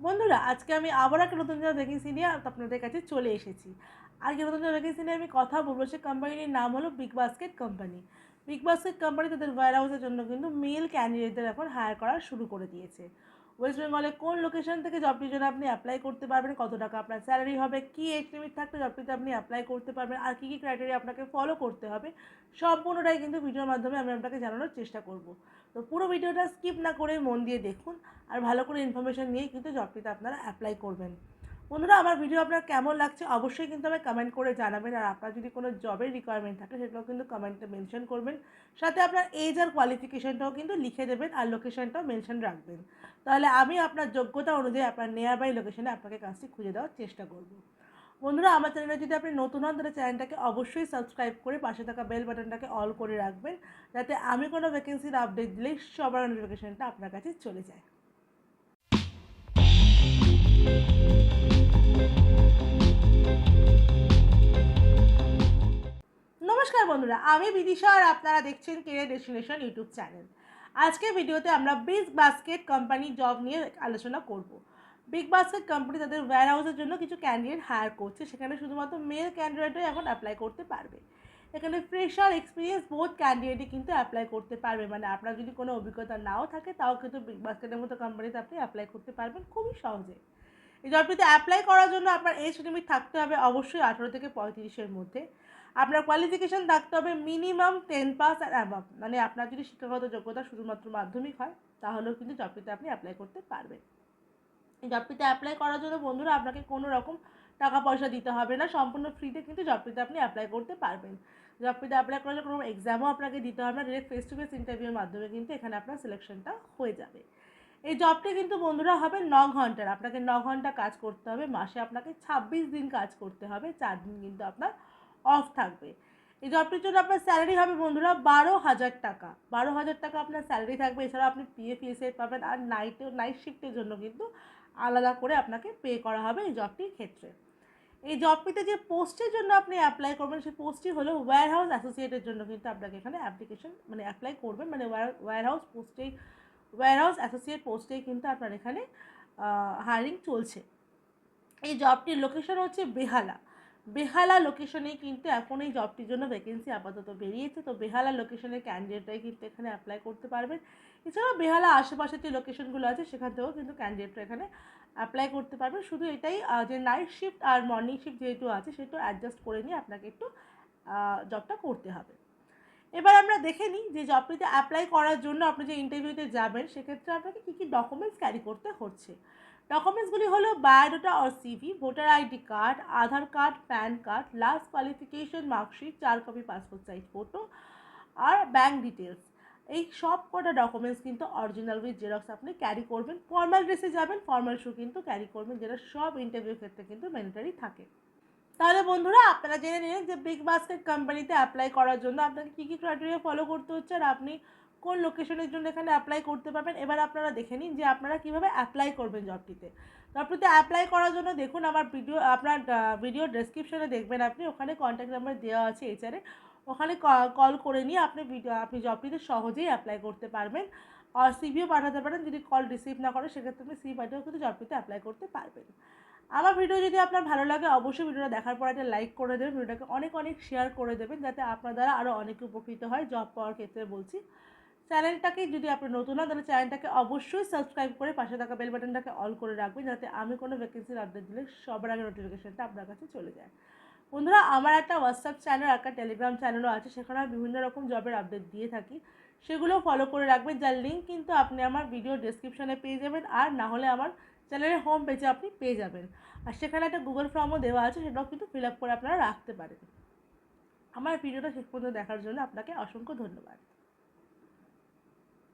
বন্ধুরা, আজকে আমি আবার একটা নতুন জব ভ্যাকেন্সি নিয়ে আপনাদের কাছে চলে এসেছি। আজকে নতুন জব ভ্যাকেন্সি নিয়ে আমি কথা বলবো। সে কোম্পানির নাম হলো big basket company. Big basket company তাদের ওয়্যার হাউসের জন্য কিন্তু মেল ক্যান্ডিডেটদের এখন হায়ার করা শুরু করে দিয়েছে। ওয়েস্ট বেঙ্গলে কোন লোকেশন থেকে জবটির জন্য আপনি অ্যাপ্লাই করতে পারবেন, কত টাকা আপনার স্যালারি হবে, কী এজ লিমিট থাকলে জবটিতে আপনি অ্যাপ্লাই করতে পারবেন, আর কী কী ক্রাইটেরিয়া আপনাকে ফলো করতে হবে, সম্পূর্ণটাই কিন্তু ভিডিওর মাধ্যমে আমি আপনাকে জানানোর চেষ্টা করব। তো পুরো ভিডিওটা স্কিপ না করে মন দিয়ে দেখুন, আর ভালো করে ইনফরমেশন নিয়েই কিন্তু জবটিতে আপনারা অ্যাপ্লাই করবেন। বন্ধুরা, আমার ভিডিও আপনার কেমন লাগছে অবশ্যই কিন্তু আমায় কমেন্ট করে জানাবেন। আর আপনার যদি কোনো জবের রিকোয়ারমেন্ট থাকে সেটাও কিন্তু কমেন্টে মেনশন করবেন। সাথে আপনার এজ আর কোয়ালিফিকেশনটাও কিন্তু লিখে দেবেন, আর লোকেশনটাও মেনশন রাখবেন। তাহলে আমি আপনার যোগ্যতা অনুযায়ী আপনার নিয়ার বাই লোকেশনে আপনাকে কাজটি খুঁজে দেওয়ার চেষ্টা করব। বন্ধুরা, আমার চ্যানেলে যদি আপনি নতুন হন তাহলে চ্যানেলটাকে অবশ্যই সাবস্ক্রাইব করে পাশে থাকা বেল বাটনটাকে অল করে রাখবেন, যাতে আমি কোনো ভ্যাকেন্সির আপডেট দিলেই সবার নোটিফিকেশনটা আপনার কাছে চলে যায়। নমস্কার বন্ধুরা, আমি বিদিশা আর আপনারা দেখছেন কেরিয়ার ডেস্টিনেশন ইউটিউব চ্যানেল। আজকের ভিডিওতে আমরা বিগ বাস্কেট কোম্পানি জব নিয়ে আলোচনা করব। বিগ বাস্কেট কোম্পানি তাদের ওয়্যার হাউসের জন্য কিছু ক্যান্ডিডেট হায়ার করছে। সেখানে শুধুমাত্র মেল ক্যান্ডিডেটই এখন অ্যাপ্লাই করতে পারবে। এখানে ফ্রেশার এক্সপিরিয়েন্স বোথ ক্যান্ডিডেটই কিন্তু অ্যাপ্লাই করতে পারবে। মানে আপনার যদি কোনো অভিজ্ঞতা নাও থাকে তাও কিন্তু বিগ বাস্কেটের মতো কোম্পানিতে আপনি অ্যাপ্লাই করতে পারবেন খুবই সহজে। এই জবটিতে অ্যাপ্লাই করার জন্য আপনার এজ লিমিট থাকতে হবে অবশ্যই 18 থেকে 35-এর মধ্যে। আপনার কোয়ালিফিকেশান থাকতে হবে মিনিমাম 10 পাস আর অ্যাবাভ। মানে আপনার যদি শিক্ষাগত যোগ্যতা শুধুমাত্র মাধ্যমিক হয় তাহলেও কিন্তু জবটিতে আপনি অ্যাপ্লাই করতে পারবেন। এই জবটিতে অ্যাপ্লাই করার জন্য বন্ধুরা আপনাকে কোনো রকম টাকা পয়সা দিতে হবে না, সম্পূর্ণ ফ্রিতে কিন্তু জবটিতে আপনি অ্যাপ্লাই করতে পারবেন। জবটিতে অ্যাপ্লাই করার জন্য কোনো এক্সামও আপনাকে দিতে হবে না, ডিরেক্ট ফেস টু ফেস ইন্টারভিউর মাধ্যমে কিন্তু এখানে আপনার সিলেকশনটা হয়ে যাবে। এই জবটি কিন্তু বন্ধুরা হবে 9 ঘন্টার। আপনাকে 9 ঘন্টা কাজ করতে হবে, মাসে আপনাকে 26 দিন কাজ করতে হবে, 4 দিন কিন্তু আপনার অফ থাকবে। এই জবটির জন্য আপনার স্যালারি হবে বন্ধুরা 12,000 টাকা। 12,000 টাকা আপনার স্যালারি থাকবে। এছাড়া আপনি পিএফ ইএসআই পাবেন, আর নাইট শিফটের জন্য কিন্তু আলাদা করে আপনাকে পে করা হবে এই জবটির ক্ষেত্রে। এই জবটিতে যে পোস্টের জন্য আপনি অ্যাপ্লাই করবেন সেই পোস্টটি হলো ওয়্যার হাউস অ্যাসোসিয়েটের জন্য কিন্তু আপনাকে এখানে অ্যাপ্লিকেশন মানে অ্যাপ্লাই করবেন। মানে ওয়্যার হাউস পোস্টেই, ওয়্যার হাউস অ্যাসোসিয়েট পোস্টেই কিন্তু আপনার এখানে হায়ারিং চলছে। এই জবটির লোকেশন হচ্ছে বেহালা। বেহালা লোকেশনেই কিন্তু এখন এই জবটির জন্য ভ্যাকেন্সি আপাতত বেরিয়েছে। তো বেহালা লোকেশনের ক্যান্ডিডেটরাই কিন্তু এখানে অ্যাপ্লাই করতে পারবেন। এছাড়াও বেহালা আশেপাশের যে লোকেশনগুলো আছে সেখান থেকেও কিন্তু ক্যান্ডিডেটরা এখানে অ্যাপ্লাই করতে পারবেন। শুধু এটাই যে নাইট শিফট আর মর্নিং শিফট যেহেতু আছে সেটা অ্যাডজাস্ট করে নিয়ে আপনাকে একটু জবটা করতে হবে। এবার আমরা দেখে নিই যে জবটিতে অ্যাপ্লাই করার জন্য আপনি যে ইন্টারভিউতে যাবেন সেক্ষেত্রে আপনাকে কী কী ডকুমেন্টস ক্যারি করতে হচ্ছে। ডকুমেন্টসগুলি হলো বায়োডাটা আর CV, voter ID card, Aadhaar card, PAN card, last qualification marksheet, 4 copy passport size photo, আর ব্যাঙ্ক ডিটেলস। এই সব কটা ডকুমেন্টস কিন্তু অরিজিনাল উইথ জেরক্স আপনি ক্যারি করবেন। ফর্মাল ড্রেসে যাবেন, ফর্মাল শু কিন্তু ক্যারি করবেন, যেটা সব ইন্টারভিউ ক্ষেত্রে কিন্তু ম্যান্ডেটরি থাকে। তাহলে বন্ধুরা, আপনারা জেনে নিলেন যে বিগ বাস্কেট কোম্পানিতে অ্যাপ্লাই করার জন্য আপনাকে কী কী ক্রাইটেরিয়া ফলো করতে হচ্ছে, আর আপনি কোন লোকেশনের জন্য এখানে অ্যাপ্লাই করতে পারবেন। এবার আপনারা দেখে নিন যে আপনারা কীভাবে অ্যাপ্লাই করবেন জবটিতে। জবটিতে অ্যাপ্লাই করার জন্য দেখুন আমার ভিডিও ডেসক্রিপশনে দেখবেন আপনি, ওখানে কন্ট্যাক্ট নাম্বার দেওয়া আছে এইচআরে। ওখানে কল করে নিয়ে আপনি জবটিতে সহজেই অ্যাপ্লাই করতে পারবেন। আর সিভিও পাঠাতে পারেন, যদি কল রিসিভ না করে সেক্ষেত্রে আপনি সিভি পাঠিয়েও কিন্তু জবটিতে অ্যাপ্লাই করতে পারবেন। আমার ভিডিও যদি আপনার ভালো লাগে অবশ্যই ভিডিওটা দেখার পর একটা লাইক করে দেবেন, ভিডিওটাকে অনেক অনেক শেয়ার করে দেবেন, যাতে আপনার দ্বারা আরও অনেকে উপকৃত হয় জব পাওয়ার ক্ষেত্রে বলছি। চ্যানেলটাকে যদি আপনি নতুন হন তাহলে চ্যানেলটাকে অবশ্যই সাবস্ক্রাইব করে পাশে থাকা বেল বাটনটাকে অল করে রাখবেন, যাতে আমি কোনো ভ্যাকেন্সির আপডেট দিলে সবার আগে নোটিফিকেশনটা আপনার কাছে চলে যায়। বন্ধুরা, আমার একটা হোয়াটসঅ্যাপ চ্যানেল, একটা টেলিগ্রাম চ্যানেলও আছে, সেখানে আমি বিভিন্ন রকম জবের আপডেট দিয়ে থাকি। সেগুলো ফলো করে রাখবেন, যার লিঙ্ক কিন্তু আপনি আমার ভিডিও ডেসক্রিপশনে পেয়ে যাবেন, আর না হলে আমার চ্যানেলের হোম পেজে আপনি পেয়ে যাবেন। আর সেখানে একটা গুগল ফর্মও দেওয়া আছে, সেটাও কিন্তু ফিল আপ করে আপনারা রাখতে পারেন। আমার ভিডিওটা শেষ পর্যন্ত দেখার জন্য আপনাকে অসংখ্য ধন্যবাদ।